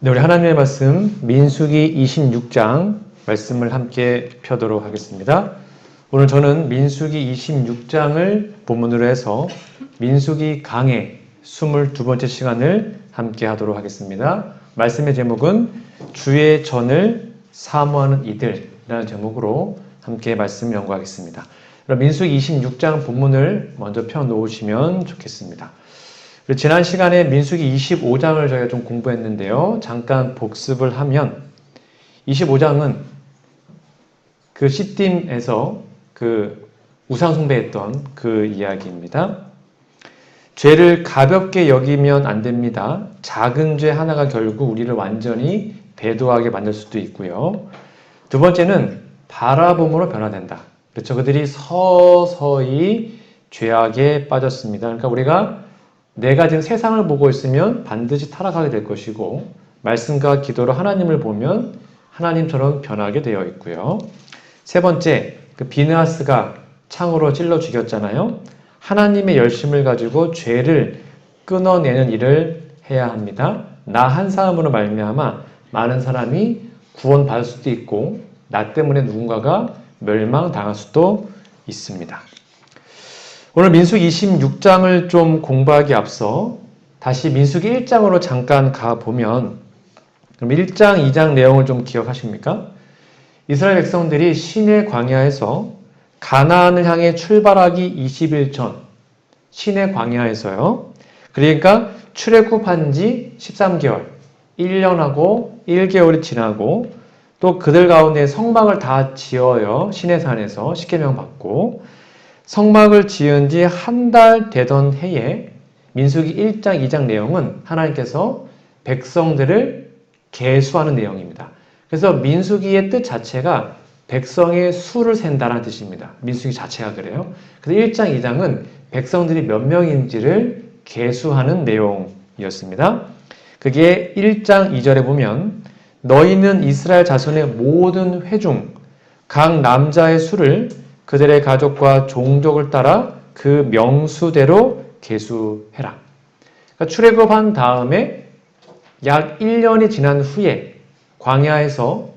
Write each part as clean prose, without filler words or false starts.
네, 우리 하나님의 말씀 민수기 26장 말씀을 함께 펴도록 하겠습니다. 오늘 저는 민수기 26장을 본문으로 해서 민수기 강해 22번째 시간을 함께 하도록 하겠습니다. 말씀의 제목은 주의 전을 사모하는 이들이라는 제목으로 함께 말씀 연구하겠습니다. 그럼 민수기 26장 본문을 먼저 펴놓으시면 좋겠습니다. 지난 시간에 민수기 25장을 저희가 좀 공부했는데요. 잠깐 복습을 하면 25장은 그 시딤에서 그 우상 숭배했던 그 이야기입니다. 죄를 가볍게 여기면 안 됩니다. 작은 죄 하나가 결국 우리를 완전히 배도하게 만들 수도 있고요. 두 번째는 바라봄으로 변화된다. 그렇죠. 그들이 서서히 죄악에 빠졌습니다. 그러니까 우리가 내가 지금 세상을 보고 있으면 반드시 타락하게 될 것이고 말씀과 기도로 하나님을 보면 하나님처럼 변하게 되어 있고요. 세 번째, 그 비느하스가 창으로 찔러 죽였잖아요. 하나님의 열심을 가지고 죄를 끊어내는 일을 해야 합니다. 나 한 사람으로 말미암아 많은 사람이 구원받을 수도 있고 나 때문에 누군가가 멸망당할 수도 있습니다. 오늘 민수기 26장을 좀 공부하기 앞서 다시 민수기 1장으로 잠깐 가보면 그럼 1장, 2장 내용을 좀 기억하십니까? 이스라엘 백성들이 시내 광야에서 가나안을 향해 출발하기 20일 전 시내 광야에서요. 그러니까 출애굽한 지 13개월, 1년하고 1개월이 지나고 또 그들 가운데 성막을 다 지어요. 시내산에서 십계명 받고 성막을 지은 지 한 달 되던 해에 민수기 1장, 2장 내용은 하나님께서 백성들을 계수하는 내용입니다. 그래서 민수기의 뜻 자체가 백성의 수를 센다는 뜻입니다. 민수기 자체가 그래요. 그래서 1장, 2장은 백성들이 몇 명인지를 계수하는 내용이었습니다. 그게 1장 2절에 보면 너희는 이스라엘 자손의 모든 회중 각 남자의 수를 그들의 가족과 종족을 따라 그 명수대로 계수해라. 그러니까 출애굽한 다음에 약 1년이 지난 후에 광야에서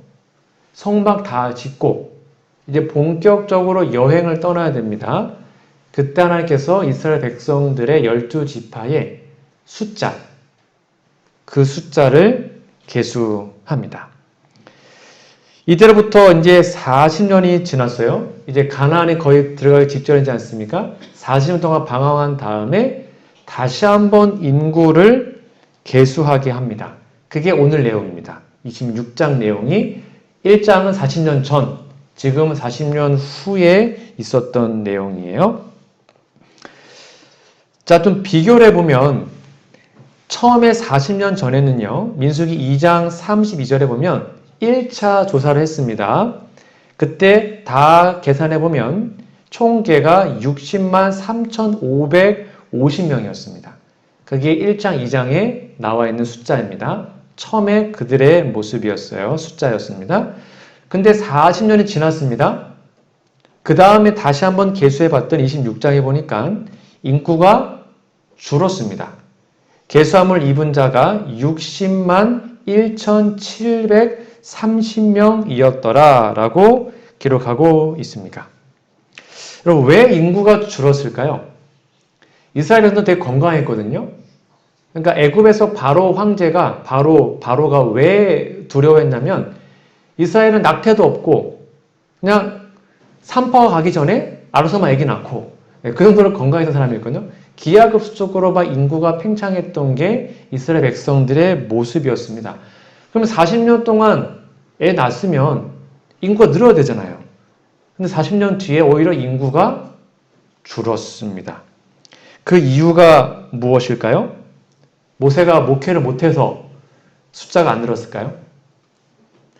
성막 다 짓고 이제 본격적으로 여행을 떠나야 됩니다. 그때 하나님께서 이스라엘 백성들의 12지파의 숫자, 그 숫자를 계수합니다. 이때로부터 이제 40년이 지났어요. 이제 가나안에 거의 들어가기 직전이지 않습니까? 40년 동안 방황한 다음에 다시 한번 인구를 계수하게 합니다. 그게 오늘 내용입니다. 26장 내용이 1장은 40년 전, 지금은 40년 후에 있었던 내용이에요. 자, 좀 비교를 해보면 처음에 40년 전에는요. 민수기 2장 32절에 보면 1차 조사를 했습니다. 그때 다 계산해보면 총계가 60만 3,550명이었습니다. 그게 1장, 2장에 나와 있는 숫자입니다. 처음에 그들의 모습이었어요. 숫자였습니다. 근데 40년이 지났습니다. 그 다음에 다시 한번 계수해봤던 26장에 보니까 인구가 줄었습니다. 계수함을 입은 자가 60만 1,730명이었더라 라고 기록하고 있습니다. 여러분, 왜 인구가 줄었을까요? 이스라엘은 되게 건강했거든요. 그러니까 애굽에서 바로 황제가 바로가 왜 두려워했냐면 이스라엘은 낙태도 없고 그냥 산파가 가기 전에 알아서만 아기 낳고 그 정도로 건강했던 사람이었거든요. 기하급수적으로 막 인구가 팽창했던 게 이스라엘 백성들의 모습이었습니다. 그러면 40년 동안 애 낳았으면 인구가 늘어야 되잖아요. 근데 40년 뒤에 오히려 인구가 줄었습니다. 그 이유가 무엇일까요? 모세가 목회를 못해서 숫자가 안 늘었을까요?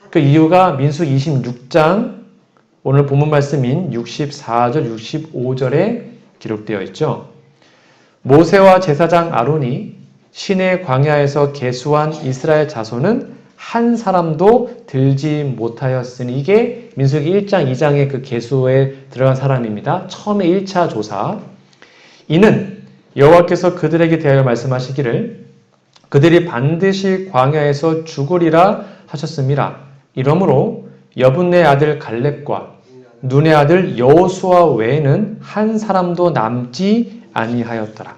그 이유가 민수 26장 오늘 본문 말씀인 64절, 65절에 기록되어 있죠. 모세와 제사장 아론이 시내 광야에서 계수한 이스라엘 자손은 한 사람도 들지 못하였으니 이게 민수기 1장, 2장의 그 계수에 들어간 사람입니다. 처음에 1차 조사. 이는 여호와께서 그들에게 대하여 말씀하시기를 그들이 반드시 광야에서 죽으리라 하셨음이라. 이러므로 여분네 아들 갈렙과 눈의 아들 여호수아 외에는 한 사람도 남지 아니하였더라.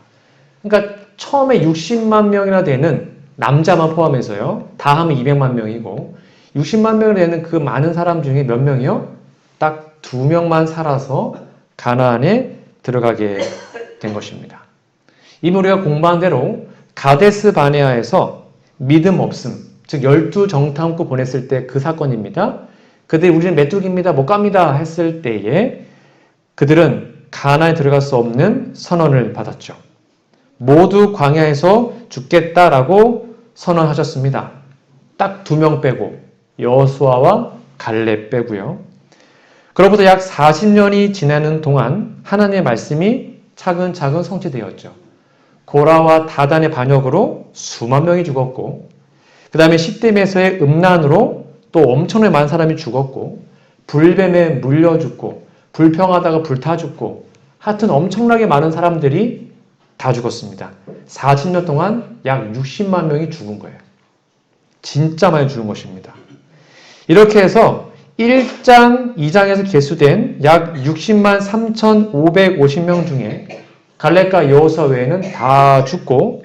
그러니까 처음에 60만 명이나 되는 남자만 포함해서요. 다 하면 200만 명이고 60만 명이 되는 그 많은 사람 중에 몇 명이요? 딱 2명만 살아서 가나안에 들어가게 된 것입니다. 이미 우리가 공부한 대로 가데스 바네아에서 믿음 없음, 즉 12정탐꾼 보냈을 때 그 사건입니다. 그들이 우리는 메뚜기입니다, 못 갑니다 했을 때에 그들은 가나안에 들어갈 수 없는 선언을 받았죠. 모두 광야에서 죽겠다라고 선언하셨습니다. 딱 2명 빼고 여호수아와 갈렙 빼고요. 그로부터 약 40년이 지나는 동안 하나님의 말씀이 차근차근 성취되었죠. 고라와 다단의 반역으로 수만 명이 죽었고 그 다음에 십대메서의 음란으로 또 엄청나게 많은 사람이 죽었고 불뱀에 물려 죽고 불평하다가 불타 죽고 하여튼 엄청나게 많은 사람들이 다 죽었습니다. 40년 동안 약 60만 명이 죽은 거예요. 진짜 많이 죽은 것입니다. 이렇게 해서 1장, 2장에서 계수된 약 60만 3,550명 중에 갈렙과 여호수아 외에는 다 죽고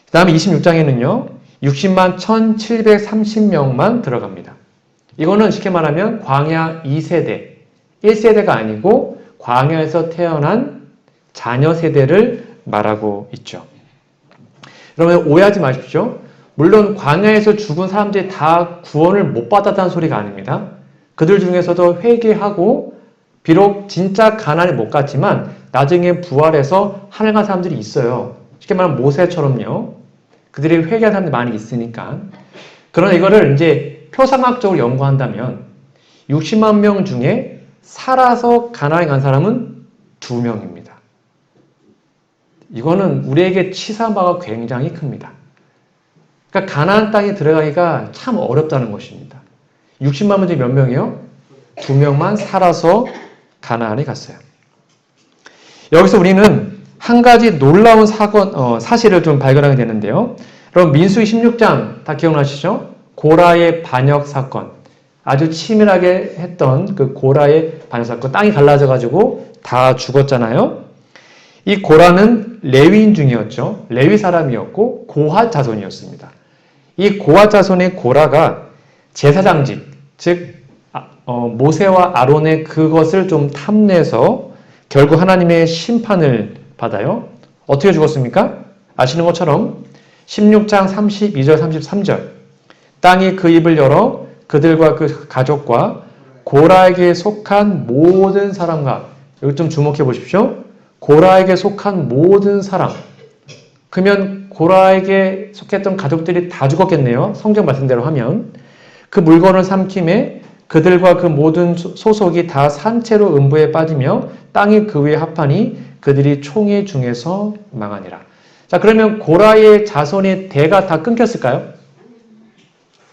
그 다음에 26장에는요. 60만 1,730명만 들어갑니다. 이거는 쉽게 말하면 광야 2세대, 1세대가 아니고 광야에서 태어난 자녀 세대를 말하고 있죠. 여러분 오해하지 마십시오. 물론 광야에서 죽은 사람들이 다 구원을 못 받았다는 소리가 아닙니다. 그들 중에서도 회개하고 비록 진짜 가나안에 못 갔지만 나중에 부활해서 하늘 간 사람들이 있어요. 쉽게 말하면 모세처럼요. 그들이 회개한 사람들이 많이 있으니까. 그러나 이거를 이제 표상학적으로 연구한다면 60만 명 중에 살아서 가나안에 간 사람은 2명입니다. 이거는 우리에게 치사한 바가 굉장히 큽니다. 그러니까 가나안 땅에 들어가기가 참 어렵다는 것입니다. 60만 명 중에 몇 명이요? 2명만 살아서 가나안에 갔어요. 여기서 우리는 한 가지 놀라운 사실을 좀 발견하게 되는데요. 여러분 민수기 16장 다 기억나시죠? 고라의 반역 사건. 아주 치밀하게 했던 그 고라의 반역 사건. 땅이 갈라져가지고 다 죽었잖아요. 이 고라는 레위인 중이었죠. 레위 사람이었고 고핫 자손이었습니다. 이 고핫 자손의 고라가 제사장직, 즉 모세와 아론의 그것을 좀 탐내서 결국 하나님의 심판을 받아요. 어떻게 죽었습니까? 아시는 것처럼 16장 32절 33절 땅이 그 입을 열어 그들과 그 가족과 고라에게 속한 모든 사람과 여기 좀 주목해 보십시오. 고라에게 속한 모든 사람. 그러면 고라에게 속했던 가족들이 다 죽었겠네요. 성경 말씀대로 하면. 그 물건을 삼킴에 그들과 그 모든 소속이 다 산채로 음부에 빠지며 땅이 그 위에 합하니 그들이 총회 중에서 망하니라. 자, 그러면 고라의 자손의 대가 다 끊겼을까요?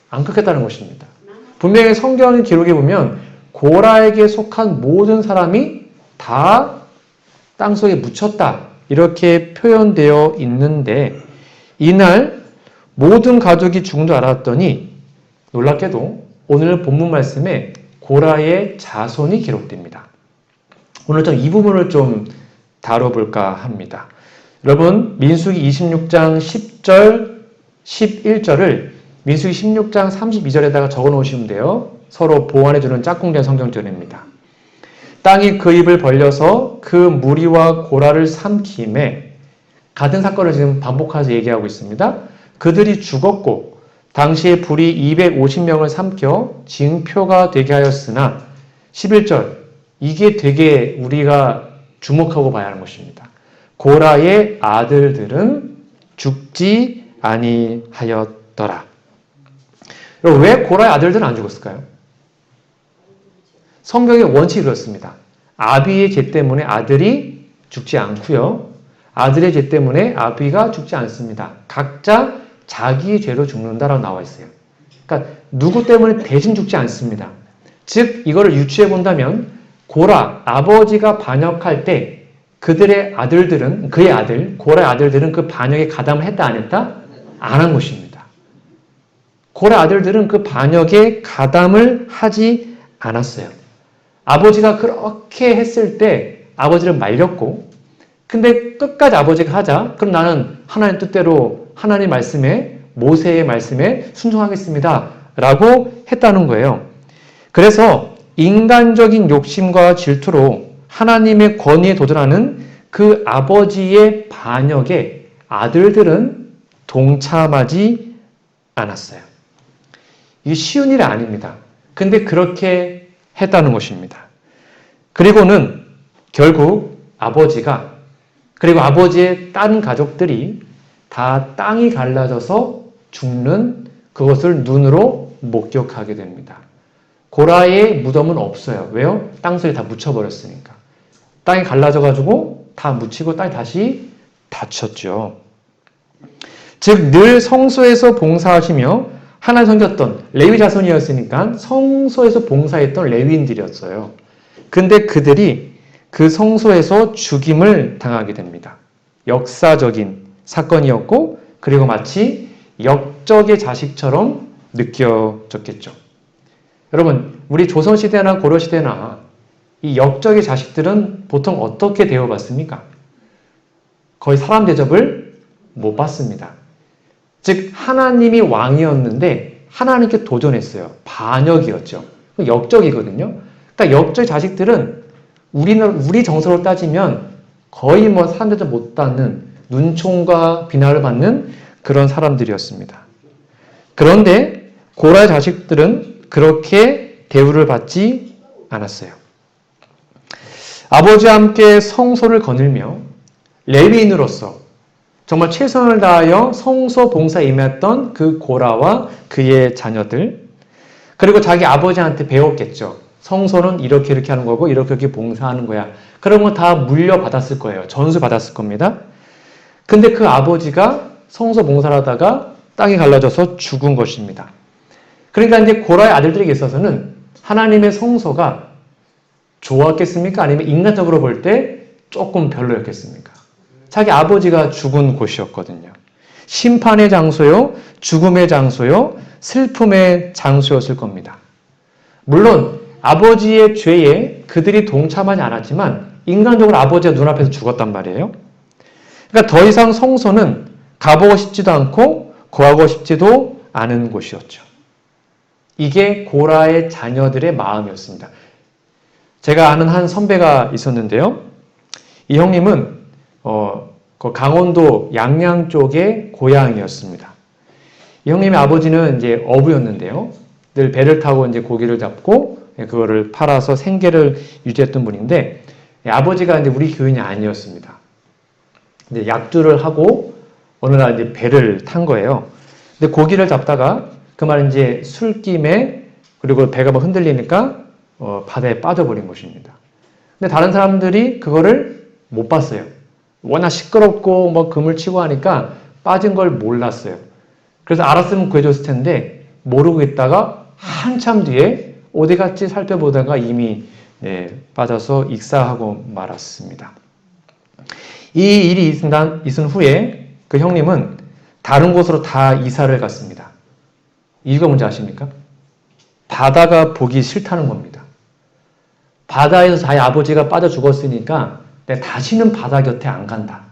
안 끊겼다는 것입니다. 분명히 성경 기록에 보면 고라에게 속한 모든 사람이 다 땅속에 묻혔다. 이렇게 표현되어 있는데 이날 모든 가족이 죽은 줄 알았더니 놀랍게도 오늘 본문 말씀에 고라의 자손이 기록됩니다. 오늘 좀 이 부분을 좀 다뤄볼까 합니다. 여러분 민수기 26장 10절, 11절을 민수기 16장 32절에다가 적어 놓으시면 돼요. 서로 보완해주는 짝꿍된 성경절입니다. 땅이 그 입을 벌려서 그 무리와 고라를 삼킴에 같은 사건을 지금 반복해서 얘기하고 있습니다. 그들이 죽었고 당시에 불이 250명을 삼켜 징표가 되게 하였으나 11절 이게 되게 우리가 주목하고 봐야 하는 것입니다. 고라의 아들들은 죽지 아니하였더라. 여러분 왜 고라의 아들들은 안 죽었을까요? 성경의 원칙이 그렇습니다. 아비의 죄 때문에 아들이 죽지 않고요. 아들의 죄 때문에 아비가 죽지 않습니다. 각자 자기의 죄로 죽는다라고 나와 있어요. 그러니까 누구 때문에 대신 죽지 않습니다. 즉 이거를 유추해 본다면 고라 아버지가 반역할 때 그들의 아들들은 그의 아들 고라의 아들들은 그 반역에 가담을 했다 안 했다? 안 한 것입니다. 고라 아들들은 그 반역에 가담을 하지 않았어요. 아버지가 그렇게 했을 때 아버지를 말렸고, 근데 끝까지 아버지가 하자. 그럼 나는 하나님 뜻대로 하나님 말씀에, 모세의 말씀에 순종하겠습니다. 라고 했다는 거예요. 그래서 인간적인 욕심과 질투로 하나님의 권위에 도전하는 그 아버지의 반역에 아들들은 동참하지 않았어요. 이게 쉬운 일이 아닙니다. 근데 그렇게 했다는 것입니다. 그리고는 결국 아버지가, 그리고 아버지의 딴 가족들이 다 땅이 갈라져서 죽는 그것을 눈으로 목격하게 됩니다. 고라의 무덤은 없어요. 왜요? 땅속에 다 묻혀버렸으니까. 땅이 갈라져가지고 다 묻히고 땅이 다시 닫혔죠. 즉, 늘 성소에서 봉사하시며 하나님 섬겼던 레위 자손이었으니까 성소에서 봉사했던 레위인들이었어요. 근데 그들이 그 성소에서 죽임을 당하게 됩니다. 역사적인 사건이었고, 그리고 마치 역적의 자식처럼 느껴졌겠죠. 여러분, 우리 조선시대나 고려시대나 이 역적의 자식들은 보통 어떻게 대우받습니까? 거의 사람 대접을 못 받습니다. 즉, 하나님이 왕이었는데 하나님께 도전했어요. 반역이었죠. 역적이거든요. 그러니까 역적 자식들은 우리 정서로 따지면 거의 뭐 사람 대접 못 받는, 눈총과 비난을 받는 그런 사람들이었습니다. 그런데 고라의 자식들은 그렇게 대우를 받지 않았어요. 아버지와 함께 성소를 거닐며 레위인으로서 정말 최선을 다하여 성소 봉사에 임했던 그 고라와 그의 자녀들, 그리고 자기 아버지한테 배웠겠죠. 성소는 이렇게 하는 거고 이렇게 봉사하는 거야. 그런 거 다 물려받았을 거예요. 전수받았을 겁니다. 근데 그 아버지가 성소 봉사를 하다가 땅이 갈라져서 죽은 것입니다. 그러니까 이제 고라의 아들들에게 있어서는 하나님의 성소가 좋았겠습니까? 아니면 인간적으로 볼 때 조금 별로였겠습니까? 자기 아버지가 죽은 곳이었거든요. 심판의 장소요, 죽음의 장소요, 슬픔의 장소였을 겁니다. 물론 아버지의 죄에 그들이 동참하지 않았지만 인간적으로 아버지가 눈앞에서 죽었단 말이에요. 그러니까 더 이상 성소는 가보고 싶지도 않고 거하고 싶지도 않은 곳이었죠. 이게 고라의 자녀들의 마음이었습니다. 제가 아는 한 선배가 있었는데요. 이 형님은 강원도 양양 쪽의 고향이었습니다. 이 형님의 아버지는 이제 어부였는데요. 늘 배를 타고 이제 고기를 잡고 그거를 팔아서 생계를 유지했던 분인데, 아버지가 이제 우리 교인이 아니었습니다. 이제 약주를 하고 어느 날 이제 배를 탄 거예요. 근데 고기를 잡다가 그만 이제 술김에, 그리고 배가 막 흔들리니까 바다에 빠져버린 것입니다. 근데 다른 사람들이 그거를 못 봤어요. 워낙 시끄럽고 뭐 그물 치고 하니까 빠진 걸 몰랐어요. 그래서 알았으면 구해줬을 텐데 모르고 있다가 한참 뒤에 어디 갔지 살펴보다가 이미 빠져서 익사하고 말았습니다. 이 일이 있은 후에 그 형님은 다른 곳으로 다 이사를 갔습니다. 이유가 뭔지 아십니까? 바다가 보기 싫다는 겁니다. 바다에서 자기 아버지가 빠져 죽었으니까 다시는 바다 곁에 안 간다.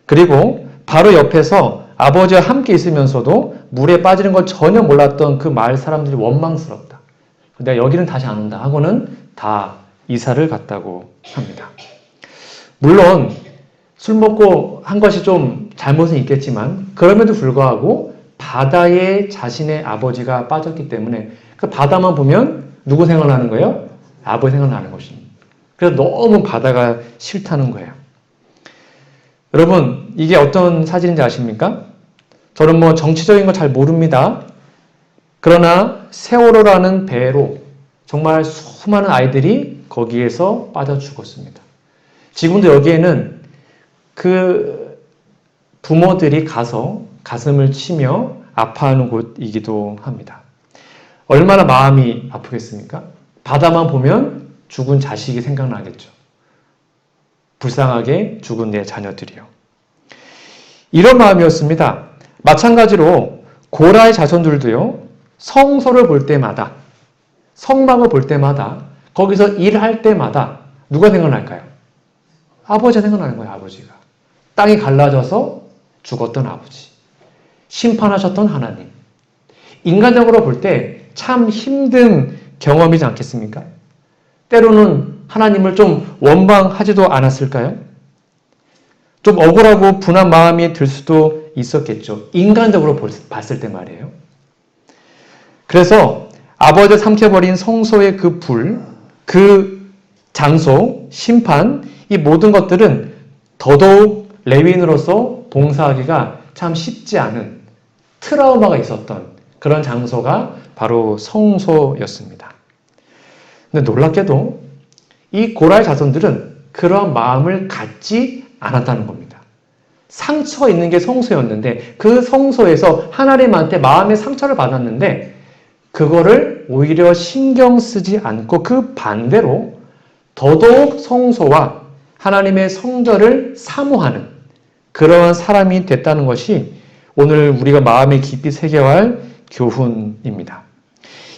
그리고 바로 옆에서 아버지와 함께 있으면서도 물에 빠지는 걸 전혀 몰랐던 그 마을 사람들이 원망스럽다. 내가 여기는 다시 안 온다 하고는 다 이사를 갔다고 합니다. 물론 술 먹고 한 것이 좀 잘못은 있겠지만 그럼에도 불구하고 바다에 자신의 아버지가 빠졌기 때문에 그 바다만 보면 누구 생각나는 거예요? 아버지 생각나는 것입니다. 그래서 너무 바다가 싫다는 거예요. 여러분, 이게 어떤 사진인지 아십니까? 저는 뭐 정치적인 거 잘 모릅니다. 그러나 세월호라는 배로 정말 수많은 아이들이 거기에서 빠져 죽었습니다. 지금도 여기에는 그 부모들이 가서 가슴을 치며 아파하는 곳이기도 합니다. 얼마나 마음이 아프겠습니까? 바다만 보면 죽은 자식이 생각나겠죠. 불쌍하게 죽은 내 자녀들이요. 이런 마음이었습니다. 마찬가지로 고라의 자손들도요, 성소를 볼 때마다, 성막을 볼 때마다, 거기서 일할 때마다 누가 생각날까요? 아버지가 생각나는 거예요, 아버지가. 땅이 갈라져서 죽었던 아버지. 심판하셨던 하나님. 인간적으로 볼 때 참 힘든 경험이지 않겠습니까? 때로는 하나님을 좀 원망하지도 않았을까요? 좀 억울하고 분한 마음이 들 수도 있었겠죠. 인간적으로 봤을 때 말이에요. 그래서 아버지가 삼켜버린 성소의 그 불, 그 장소, 심판, 이 모든 것들은 더더욱 레위인으로서 봉사하기가 참 쉽지 않은 트라우마가 있었던 그런 장소가 바로 성소였습니다. 근데 놀랍게도 이 고라의 자손들은 그런 마음을 갖지 않았다는 겁니다. 상처가 있는 게 성소였는데 그 성소에서 하나님한테 마음의 상처를 받았는데 그거를 오히려 신경 쓰지 않고 그 반대로 더더욱 성소와 하나님의 성전을 사모하는 그러한 사람이 됐다는 것이 오늘 우리가 마음에 깊이 새겨야 할 교훈입니다.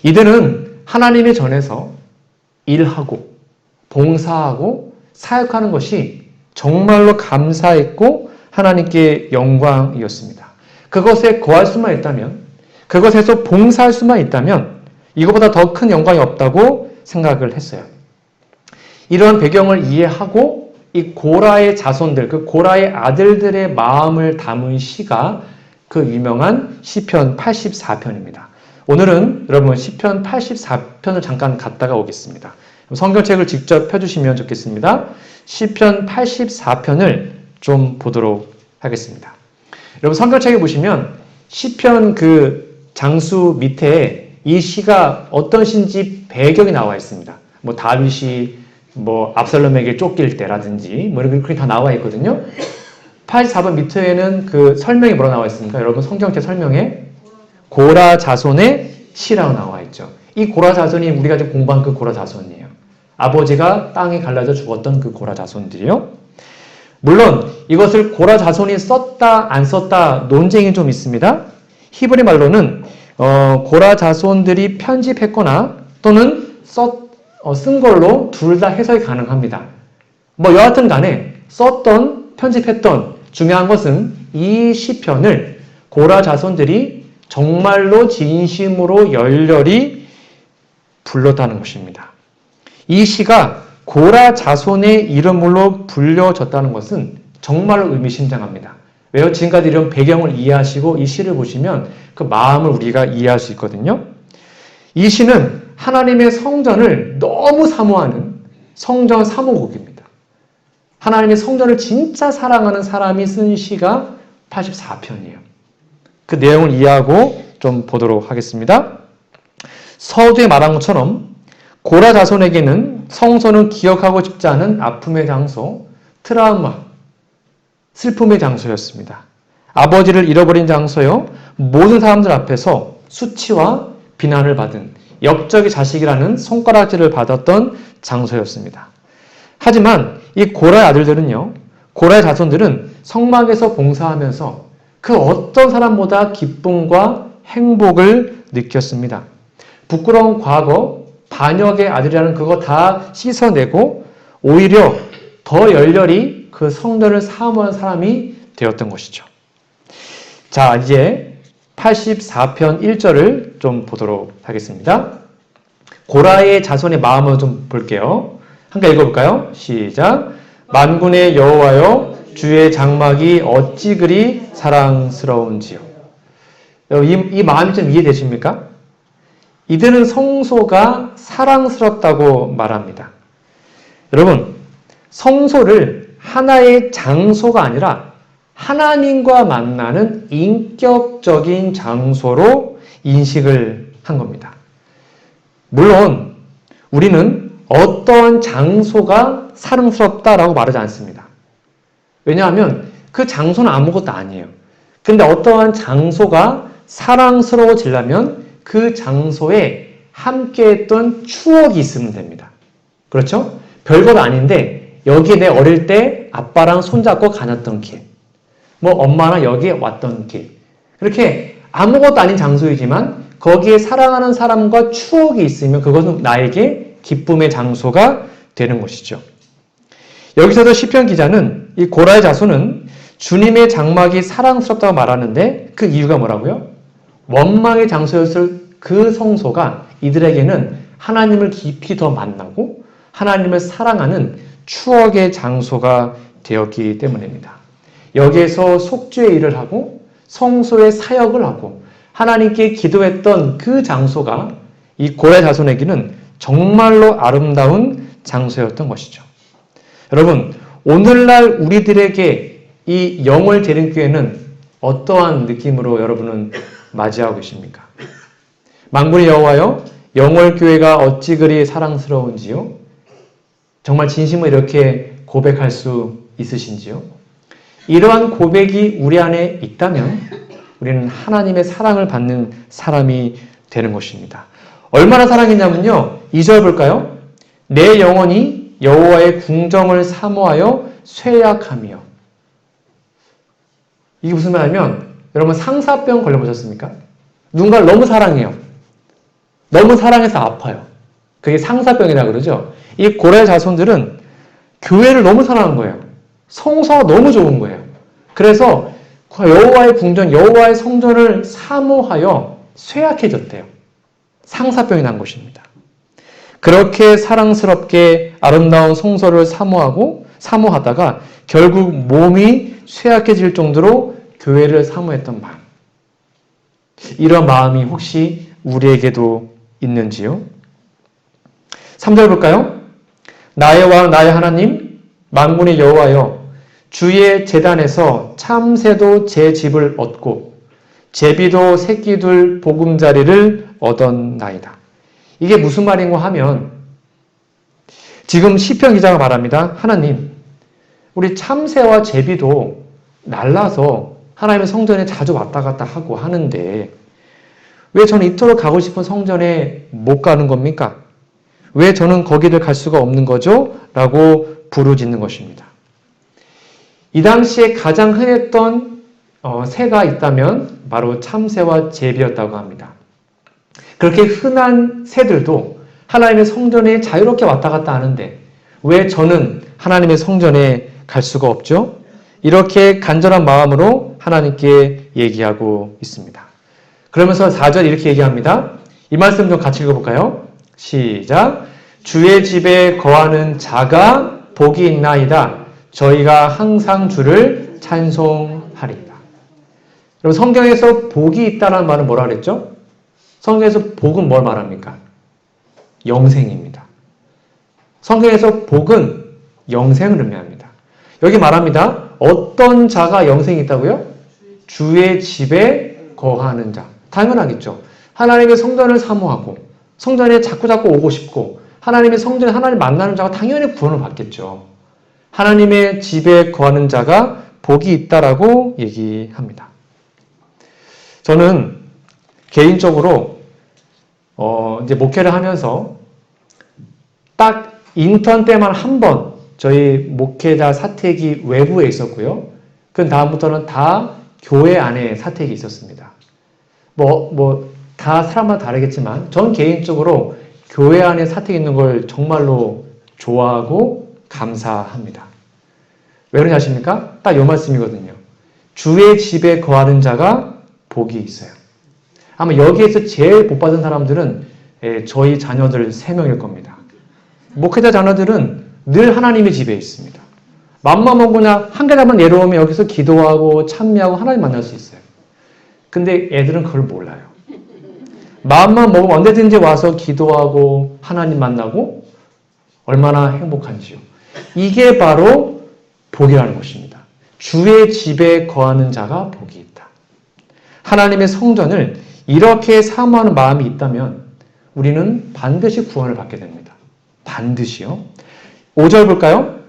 이들은 하나님의 전에서 일하고 봉사하고 사역하는 것이 정말로 감사했고 하나님께 영광이었습니다. 그것에 거할 수만 있다면, 그것에서 봉사할 수만 있다면 이것보다 더 큰 영광이 없다고 생각을 했어요. 이러한 배경을 이해하고 이 고라의 자손들, 그 고라의 아들들의 마음을 담은 시가 그 유명한 시편 84편입니다. 오늘은 여러분 시편 84편을 잠깐 갔다가 오겠습니다. 성경책을 직접 펴주시면 좋겠습니다. 시편 84편을 좀 보도록 하겠습니다. 여러분 성경책에 보시면 시편 그 장수 밑에 이 시가 어떤 시인지 배경이 나와 있습니다. 뭐 다윗이 뭐 압살롬에게 쫓길 때라든지 뭐 이렇게 다 나와 있거든요. 84번 밑에는 그 설명이 뭐라 나와 있습니까? 여러분 성경책 설명에 고라 자손의 시라고 나와 있죠. 이 고라 자손이 우리가 지금 공부한 그 고라 자손이에요. 아버지가 땅에 갈라져 죽었던 그 고라 자손들이요. 물론 이것을 고라 자손이 썼다 안 썼다 논쟁이 좀 있습니다. 히브리 말로는 고라 자손들이 편집했거나 또는 쓴 걸로 둘 다 해석이 가능합니다. 뭐 여하튼 간에 썼던 편집했던 중요한 것은 이 시편을 고라 자손들이 정말로 진심으로 열렬히 불렀다는 것입니다. 이 시가 고라 자손의 이름으로 불려졌다는 것은 정말로 의미심장합니다. 왜요? 지금까지 이런 배경을 이해하시고 이 시를 보시면 그 마음을 우리가 이해할 수 있거든요. 이 시는 하나님의 성전을 너무 사모하는 성전 사모곡입니다. 하나님의 성전을 진짜 사랑하는 사람이 쓴 시가 84편이에요. 그 내용을 이해하고 좀 보도록 하겠습니다. 서두에 말한 것처럼 고라 자손에게는 성소는 기억하고 싶지 않은 아픔의 장소, 트라우마, 슬픔의 장소였습니다. 아버지를 잃어버린 장소요, 모든 사람들 앞에서 수치와 비난을 받은 역적의 자식이라는 손가락질을 받았던 장소였습니다. 하지만 이 고라의 아들들은요, 고라의 자손들은 성막에서 봉사하면서 그 어떤 사람보다 기쁨과 행복을 느꼈습니다. 부끄러운 과거, 반역의 아들이라는 그거 다 씻어내고 오히려 더 열렬히 그 성전을 사모한 사람이 되었던 것이죠. 자, 이제 84편 1절을 좀 보도록 하겠습니다. 고라의 자손의 마음을 좀 볼게요. 함께 읽어볼까요? 시작. 만군의 여호와여, 주의 장막이 어찌 그리 사랑스러운지요. 이 마음이 좀 이해되십니까? 이들은 성소가 사랑스럽다고 말합니다. 여러분, 성소를 하나의 장소가 아니라 하나님과 만나는 인격적인 장소로 인식을 한 겁니다. 물론 우리는 어떠한 장소가 사랑스럽다라고 말하지 않습니다. 왜냐하면 그 장소는 아무것도 아니에요. 근데 어떠한 장소가 사랑스러워지려면 그 장소에 함께했던 추억이 있으면 됩니다. 그렇죠? 별것 아닌데 여기에 내 어릴 때 아빠랑 손잡고 다녔던 길, 뭐 엄마랑 여기에 왔던 길, 이렇게 아무것도 아닌 장소이지만 거기에 사랑하는 사람과 추억이 있으면 그것은 나에게 기쁨의 장소가 되는 것이죠. 여기서도 시편 기자는 이 고라의 자손은 주님의 장막이 사랑스럽다고 말하는데 그 이유가 뭐라고요? 원망의 장소였을 그 성소가 이들에게는 하나님을 깊이 더 만나고 하나님을 사랑하는 추억의 장소가 되었기 때문입니다. 여기에서 속죄의 일을 하고 성소의 사역을 하고 하나님께 기도했던 그 장소가 이 고라의 자손에게는 정말로 아름다운 장소였던 것이죠. 여러분, 오늘날 우리들에게 이 영월 재림교회는 어떠한 느낌으로 여러분은 맞이하고 계십니까? 만군의 여호와여, 영월교회가 어찌 그리 사랑스러운지요? 정말 진심으로 이렇게 고백할 수 있으신지요? 이러한 고백이 우리 안에 있다면 우리는 하나님의 사랑을 받는 사람이 되는 것입니다. 얼마나 사랑했냐면요. 2절 볼까요? 내 영혼이 여호와의 궁정을 사모하여 쇠약하며. 이게 무슨 말이냐면 여러분 상사병 걸려보셨습니까? 누군가를 너무 사랑해요. 너무 사랑해서 아파요. 그게 상사병이라고 그러죠. 이 고라의 자손들은 교회를 너무 사랑한 거예요. 성소가 너무 좋은 거예요. 그래서 여호와의 궁전, 여호와의 성전을 사모하여 쇠약해졌대요. 상사병이 난 것입니다. 그렇게 사랑스럽게 아름다운 성소를 사모하다가 결국 몸이 쇠약해질 정도로 교회를 사모했던 마음. 이런 마음이 혹시 우리에게도 있는지요? 3절 볼까요? 나의 왕 나의 하나님 만군의 여호와여 주의 제단에서 참새도 제 집을 얻고 제비도 새끼둘 보금자리를 얻었나이다. 이게 무슨 말인가 하면 지금 시편 기자가 말합니다. 하나님, 우리 참새와 제비도 날라서 하나님의 성전에 자주 왔다 갔다 하고 하는데 왜 저는 이토록 가고 싶은 성전에 못 가는 겁니까? 왜 저는 거기를 갈 수가 없는 거죠? 라고 부르짖는 것입니다. 이 당시에 가장 흔했던 새가 있다면 바로 참새와 제비였다고 합니다. 그렇게 흔한 새들도 하나님의 성전에 자유롭게 왔다 갔다 하는데 왜 저는 하나님의 성전에 갈 수가 없죠? 이렇게 간절한 마음으로 하나님께 얘기하고 있습니다. 그러면서 4절 이렇게 얘기합니다. 이 말씀 좀 같이 읽어볼까요? 시작. 주의 집에 거하는 자가 복이 있나이다. 저희가 항상 주를 찬송하리이다. 여러분 성경에서 복이 있다는 말은 뭐라 그랬죠? 성경에서 복은 뭘 말합니까? 영생입니다. 성경에서 복은 영생을 의미합니다. 여기 말합니다. 어떤 자가 영생이 있다고요? 주의 집에 거하는 자. 당연하겠죠. 하나님의 성전을 사모하고 성전에 자꾸 오고 싶고 하나님의 성전에 하나님 만나는 자가 당연히 구원을 받겠죠. 하나님의 집에 거하는 자가 복이 있다라고 얘기합니다. 저는 개인적으로 이제 목회를 하면서 딱 인턴 때만 한 번 저희 목회자 사택이 외부에 있었고요. 그 다음부터는 다 교회 안에 사택이 있었습니다. 다 사람마다 다르겠지만 전 개인적으로 교회 안에 사택이 있는 걸 정말로 좋아하고 감사합니다. 왜 그러냐 아십니까? 딱 이 말씀이거든요. 주의 집에 거하는 자가 복이 있어요. 아마 여기에서 제일 복 받은 사람들은 저희 자녀들 3명일 겁니다. 목회자 자녀들은 늘 하나님의 집에 있습니다. 맘만 먹고 그냥 한 계단만 내려오면 여기서 기도하고 찬미하고 하나님 만날 수 있어요. 근데 애들은 그걸 몰라요. 마음만 먹으면 언제든지 와서 기도하고 하나님 만나고 얼마나 행복한지요. 이게 바로 복이라는 것입니다. 주의 집에 거하는 자가 복이 있다. 하나님의 성전을 이렇게 사모하는 마음이 있다면 우리는 반드시 구원을 받게 됩니다. 반드시요. 5절 볼까요?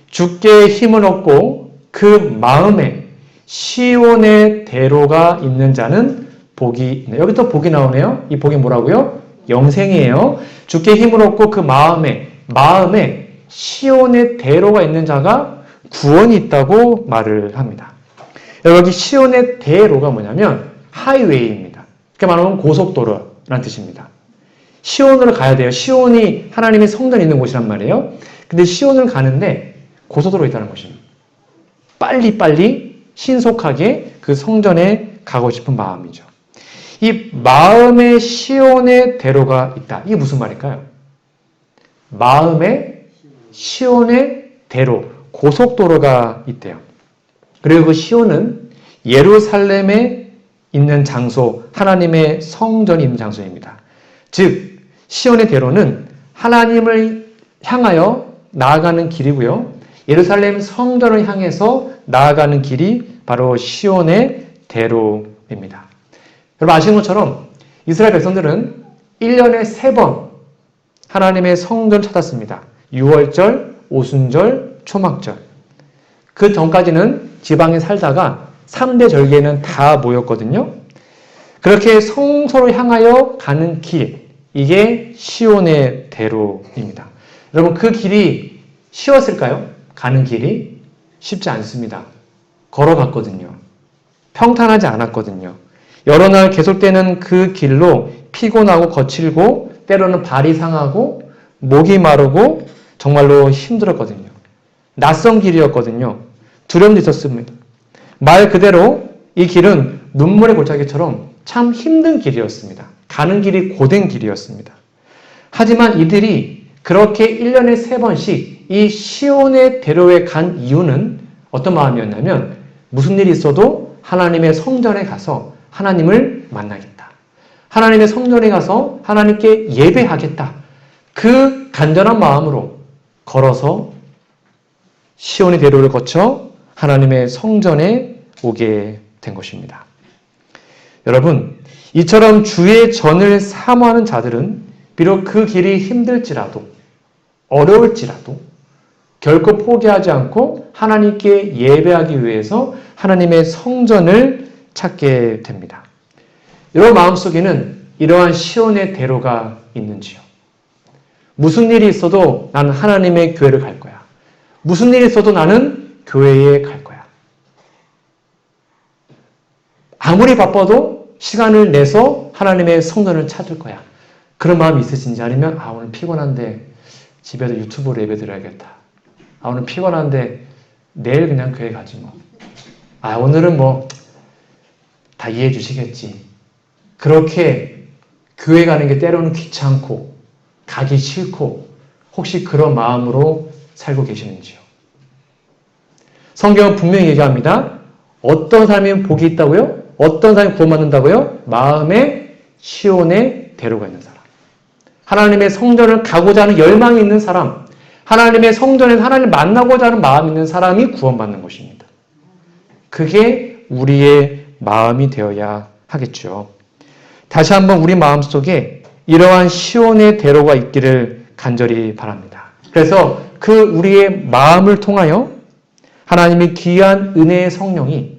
주께 힘을 얻고 그 마음에 시온의 대로가 있는 자는 복이 있네. 여기 또 복이 나오네요. 이 복이 뭐라고요? 영생이에요. 주께 힘을 얻고 그 마음에 시온의 대로가 있는 자가 구원이 있다고 말을 합니다. 여기 시온의 대로가 뭐냐면 하이웨이입니다. 그러니까 말하면 고속도로라는 뜻입니다. 시온으로 가야 돼요. 시온이 하나님의 성전이 있는 곳이란 말이에요. 근데 시온을 가는데 고속도로 있다는 것입니다. 빨리빨리 신속하게 그 성전에 가고 싶은 마음이죠. 이 마음의 시온의 대로가 있다. 이게 무슨 말일까요? 마음의 시온의 대로, 고속도로가 있대요. 그리고 그 시온은 예루살렘에 있는 장소, 하나님의 성전이 있는 장소입니다. 즉, 시온의 대로는 하나님을 향하여 나아가는 길이고요. 예루살렘 성전을 향해서 나아가는 길이 바로 시온의 대로입니다. 여러분 아시는 것처럼 이스라엘 백성들은 1년에 3번 하나님의 성전 찾았습니다. 6월절, 오순절, 초막절. 그 전까지는 지방에 살다가 3대 절기에는 다 모였거든요. 그렇게 성소로 향하여 가는 길, 이게 시온의 대로입니다. 여러분 그 길이 쉬웠을까요? 가는 길이 쉽지 않습니다. 걸어갔거든요. 평탄하지 않았거든요. 여러 날 계속되는 그 길로 피곤하고 거칠고 때로는 발이 상하고 목이 마르고 정말로 힘들었거든요. 낯선 길이었거든요. 두려움도 있었습니다. 말 그대로 이 길은 눈물의 골짜기처럼 참 힘든 길이었습니다. 가는 길이 고된 길이었습니다. 하지만 이들이 그렇게 1년에 3번씩 이 시온의 대로에 간 이유는 어떤 마음이었냐면 무슨 일이 있어도 하나님의 성전에 가서 하나님을 만나겠다. 하나님의 성전에 가서 하나님께 예배하겠다. 그 간절한 마음으로 걸어서 시온의 대로를 거쳐 하나님의 성전에 오게 된 것입니다. 여러분, 이처럼 주의 전을 사모하는 자들은 비록 그 길이 힘들지라도 어려울지라도 결코 포기하지 않고 하나님께 예배하기 위해서 하나님의 성전을 찾게 됩니다. 여러분 마음속에는 이러한 시온의 대로가 있는지요? 무슨 일이 있어도 나는 하나님의 교회를 갈 거야. 무슨 일이 있어도 나는 교회에 갈 거야. 아무리 바빠도 시간을 내서 하나님의 성전을 찾을 거야. 그런 마음이 있으신지 아니면 오늘 피곤한데 집에서 유튜브로 예배 드려야겠다. 오늘 피곤한데 내일 그냥 교회 가지 뭐. 오늘은 뭐 다 이해해 주시겠지. 그렇게 교회 가는 게 때로는 귀찮고 가기 싫고 혹시 그런 마음으로 살고 계시는지요? 성경은 분명히 얘기합니다. 어떤 사람이 복이 있다고요? 어떤 사람이 구원받는다고요? 마음에 시온의 대로가 있는 사람. 하나님의 성전을 가고자 하는 열망이 있는 사람. 하나님의 성전에서 하나님을 만나고자 하는 마음이 있는 사람이 구원받는 것입니다. 그게 우리의 마음이 되어야 하겠죠. 다시 한번 우리 마음속에 이러한 시온의 대로가 있기를 간절히 바랍니다. 그래서 그 우리의 마음을 통하여 하나님의 귀한 은혜의 성령이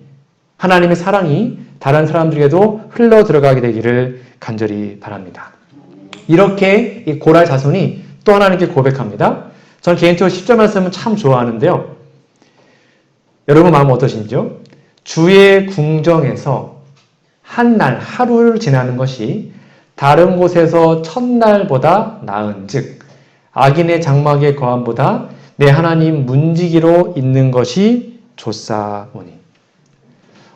하나님의 사랑이 다른 사람들에게도 흘러 들어가게 되기를 간절히 바랍니다. 이렇게 이 고라의 자손이 또 하나님께 고백합니다. 저는 개인적으로 10절 말씀은 참 좋아하는데요. 여러분 마음은 어떠신지요? 주의 궁정에서 한 날, 하루를 지나는 것이 다른 곳에서 첫날보다 나은즉 악인의 장막의 거함보다 내 하나님 문지기로 있는 것이 좋사오니.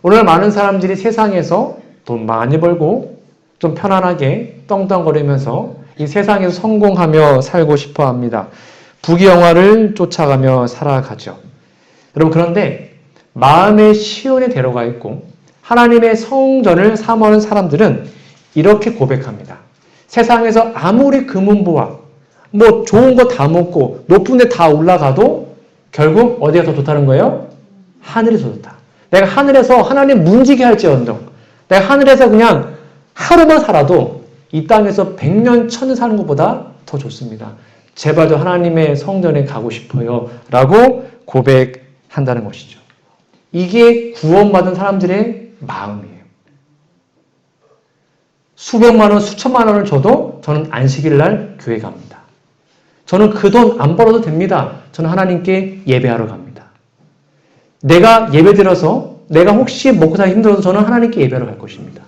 오늘 많은 사람들이 세상에서 돈 많이 벌고 좀 편안하게 떵떵거리면서 이 세상에서 성공하며 살고 싶어 합니다. 부귀영화를 쫓아가며 살아가죠. 여러분 그런데 마음의 시온의 대로가 있고 하나님의 성전을 사모하는 사람들은 이렇게 고백합니다. 세상에서 아무리 금은보화 뭐 좋은 거 다 먹고 높은 데 다 올라가도 결국 어디가 더 좋다는 거예요? 하늘이 더 좋다. 내가 하늘에서 하나님 문지기 할지언정 내가 하늘에서 그냥 하루만 살아도 이 땅에서 100년, 1000년 사는 것보다 더 좋습니다. 제발 저 하나님의 성전에 가고 싶어요. 라고 고백한다는 것이죠. 이게 구원받은 사람들의 마음이에요. 수백만 원, 수천만 원을 줘도 저는 안식일 날 교회 갑니다. 저는 그 돈 안 벌어도 됩니다. 저는 하나님께 예배하러 갑니다. 내가 예배 드려서 내가 혹시 먹고 살기 힘들어서 저는 하나님께 예배하러 갈 것입니다.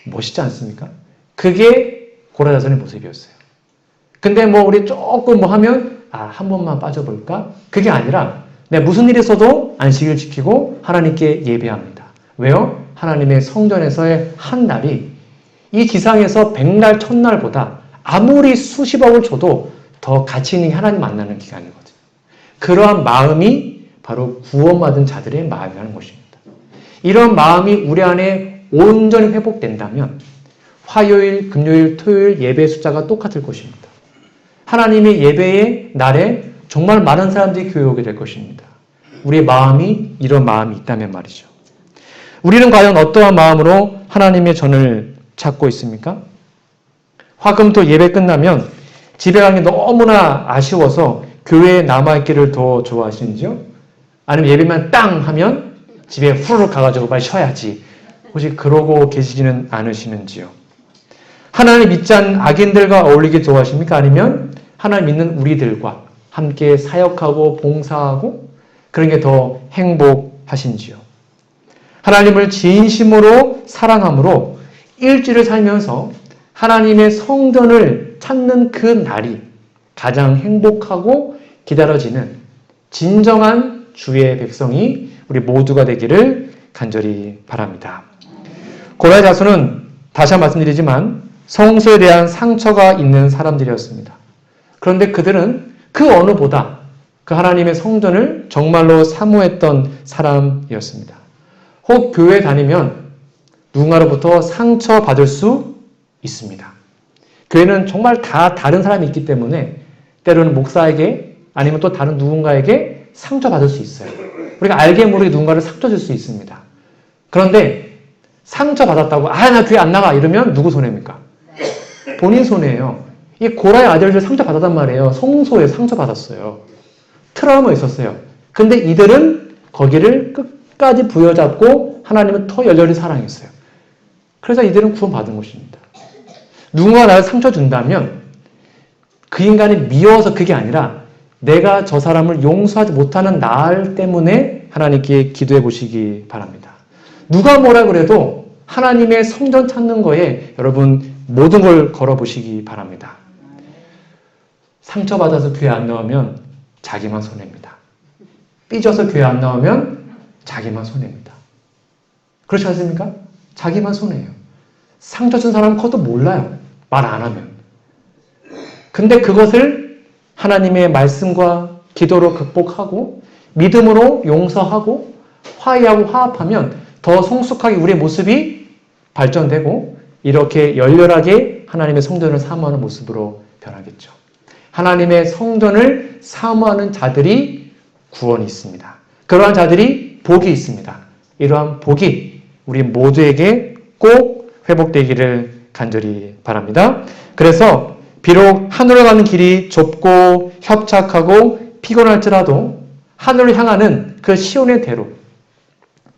멋있지 않습니까? 그게 고라 자손의 모습이었어요. 근데 우리 조금 하면 한 번만 빠져볼까? 그게 아니라 내가 무슨 일이 있어도 안식일 지키고 하나님께 예배합니다. 왜요? 하나님의 성전에서의 한 날이 이 지상에서 100날, 1000날보다 아무리 수십억을 줘도 더 가치 있는 게 하나님 만나는 기간이거든요. 그러한 마음이 바로 구원받은 자들의 마음이라는 것입니다. 이런 마음이 우리 안에 온전히 회복된다면 화요일, 금요일, 토요일 예배 숫자가 똑같을 것입니다. 하나님의 예배의 날에 정말 많은 사람들이 교회 오게 될 것입니다. 우리의 마음이 이런 마음이 있다면 말이죠. 우리는 과연 어떠한 마음으로 하나님의 전을 찾고 있습니까? 화금토 예배 끝나면 집에 가는 게 너무나 아쉬워서 교회에 남아있기를 더 좋아하시는지요? 아니면 예배만 땅 하면 집에 후루룩 가가지고 빨리 쉬어야지. 혹시 그러고 계시지는 않으시는지요? 하나님 믿지 않는 악인들과 어울리기 좋아하십니까? 아니면 하나님 믿는 우리들과 함께 사역하고 봉사하고 그런 게 더 행복하신지요? 하나님을 진심으로 사랑함으로 일주일을 살면서 하나님의 성전을 찾는 그 날이 가장 행복하고 기다려지는 진정한 주의 백성이 우리 모두가 되기를 간절히 바랍니다. 고라의 자손은 다시 한번 말씀드리지만 성소에 대한 상처가 있는 사람들이었습니다. 그런데 그들은 그 어느보다 그 하나님의 성전을 정말로 사모했던 사람이었습니다. 혹 교회 다니면 누군가로부터 상처받을 수 있습니다. 교회는 정말 다 다른 사람이 있기 때문에 때로는 목사에게 아니면 또 다른 누군가에게 상처받을 수 있어요. 우리가 알게 모르게 누군가를 상처 줄 수 있습니다. 그런데 상처받았다고 나 교회 안 나가 이러면 누구 손해입니까? 본인 손해예요. 이 고라의 아들들 상처받았단 말이에요. 성소에 상처받았어요. 트라우마 있었어요. 근데 이들은 거기를 끝까지 부여잡고 하나님은 더 열렬히 사랑했어요. 그래서 이들은 구원받은 것입니다. 누군가 나를 상처 준다면 그 인간이 미워서 그게 아니라 내가 저 사람을 용서하지 못하는 날 때문에 하나님께 기도해 보시기 바랍니다. 누가 뭐라 그래도 하나님의 성전 찾는 거에 여러분 모든 걸 걸어보시기 바랍니다. 상처받아서 교회 안 나오면 자기만 손해입니다. 삐져서 교회 안 나오면 자기만 손해입니다. 그렇지 않습니까? 자기만 손해예요. 상처 준 사람은 그것도 몰라요. 말 안 하면. 근데 그것을 하나님의 말씀과 기도로 극복하고 믿음으로 용서하고 화해하고 화합하면 더 성숙하게 우리의 모습이 발전되고 이렇게 열렬하게 하나님의 성전을 사모하는 모습으로 변하겠죠. 하나님의 성전을 사모하는 자들이 구원이 있습니다. 그러한 자들이 복이 있습니다. 이러한 복이 우리 모두에게 꼭 회복되기를 간절히 바랍니다. 그래서 비록 하늘로 가는 길이 좁고 협착하고 피곤할지라도 하늘을 향하는 그 시온의 대로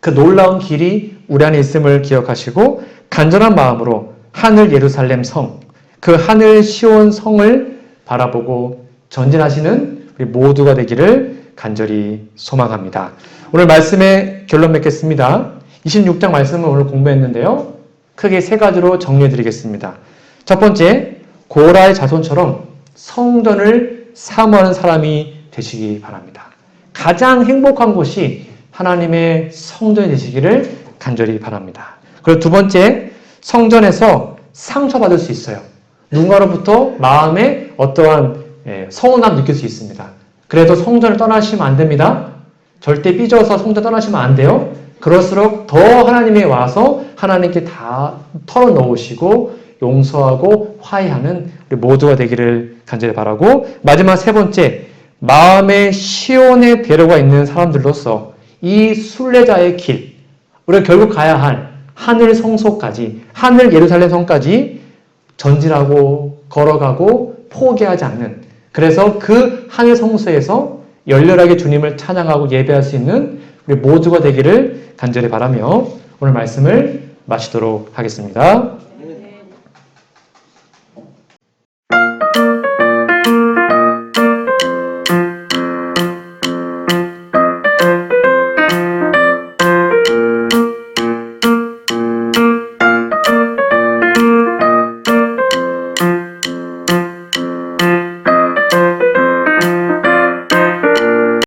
그 놀라운 길이 우리 안에 있음을 기억하시고 간절한 마음으로 하늘 예루살렘 성, 그 하늘 시온 성을 바라보고 전진하시는 우리 모두가 되기를 간절히 소망합니다. 오늘 말씀의 결론 맺겠습니다. 26장 말씀을 오늘 공부했는데요. 크게 세 가지로 정리해 드리겠습니다. 첫 번째, 고라의 자손처럼 성전을 사모하는 사람이 되시기 바랍니다. 가장 행복한 곳이 하나님의 성전이 되시기를 간절히 바랍니다. 그리고 두 번째, 성전에서 상처받을 수 있어요. 누군가로부터 마음에 어떠한 서운함 느낄 수 있습니다. 그래도 성전을 떠나시면 안 됩니다. 절대 삐져서 성전 떠나시면 안 돼요. 그럴수록 더 하나님에 와서 하나님께 다 털어놓으시고 용서하고 화해하는 우리 모두가 되기를 간절히 바라고, 마지막 세 번째, 마음의 시온의 대로가 있는 사람들로서 이 순례자의 길, 우리가 결국 가야 할 하늘 성소까지, 하늘 예루살렘 성까지 전진하고 걸어가고 포기하지 않는, 그래서 그 하늘 성소에서 열렬하게 주님을 찬양하고 예배할 수 있는 우리 모두가 되기를 간절히 바라며 오늘 말씀을 마치도록 하겠습니다.